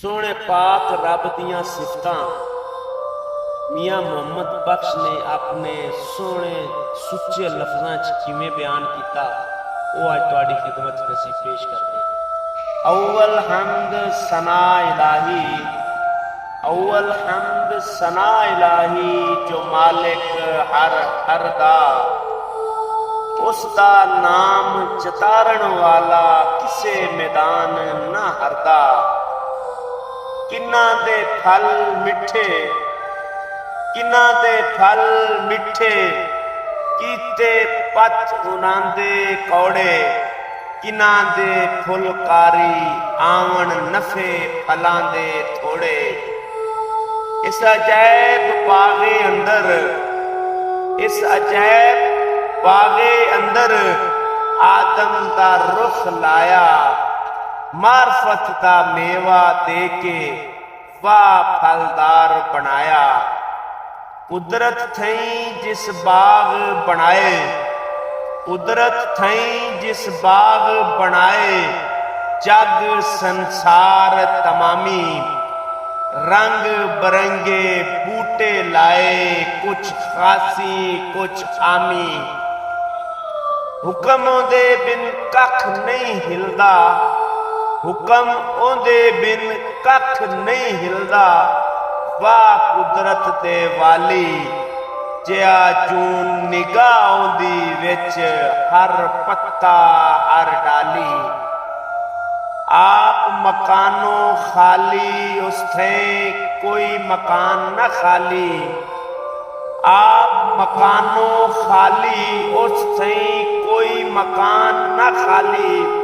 सोहने पाक रब दियां सिफतां मियाँ मुहम्मद बख्श ने अपने सोहने सुच्चे लफ्ज़ां च किवें बयान किया वो अज तुहाडी खिदमत च असीं पेश करते हैं। अव्वल हम्द सना इलाही, अव्वल हम्द सना इलाही जो मालिक हर हर दा, उसका नाम चतारण वाला किसे मैदान ना हरदा। किन्ना दे फल मिठे, किन्ना दे फल मिठे, कीते पच उनांदे कौड़े, किन्ना दे फुलकारी आवन नफे फलां दे थोड़े। इस अजैब बागे अंदर, इस अजैब बागे अंदर आदम दा रुख लाया, मार्फत का मेवा दे के वाह फलदार बनाया। कुदरत थई जिस बाग बनाए, कुदरत थई जिस बाग बनाए, जग संसार तमामी, रंग बरंगे बूटे लाए, कुछ खासी कुछ आमी। हुक्म दे बिन कख नहीं हिलदा, हुक्म ओंदे बिन कख नहीं हिलदा। वाह कुदरत दे वाली, जिया जून निगाह आउंदी विच हर पत्ता हर डाली। आप मकानो खाली उस थे कोई मकान न खाली, आप मकानो खाली उस थे कोई मकान न खाली।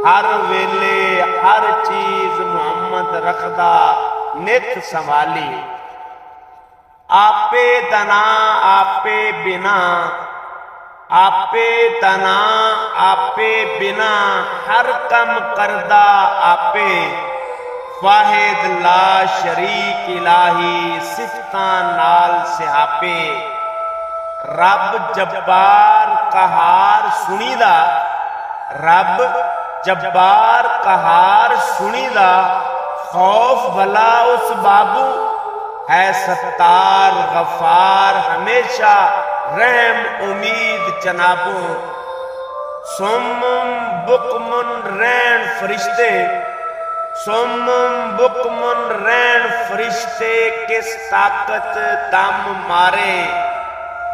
हर वेले हर चीज मुहम्मद रखदा नित संभाली। आपे दना आपे बिना, आपे दना आपे बिना, हर कम करदा आपे। वाहिद ला शरीक इलाही, सिफतां नाल सिहापे। रब जब्बार कहार सुनीदा, रब जब्बार कहार सुनीदा। खौफ भला उस बाबू है सत्तार गफार, हमेशा रहम उम्मीद जनाबों। सुम्मुम बुकमुन रैन फरिश्ते, सुम्मुम बुकमुन रैन फरिश्ते, किस ताकत दम मारे।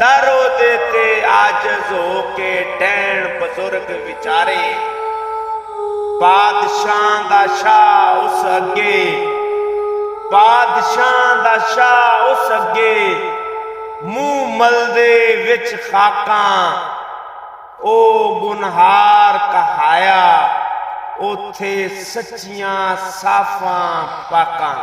दरो देते आजज हो के टैन बुजुर्ग विचारे। बादशाह दा शाह उस अगे, बादशाह दा शाह उस अगे, मुंह मलदे विच खाकां। ओ गुनहार कहाया, उथे सच्चियां साफां पाकां।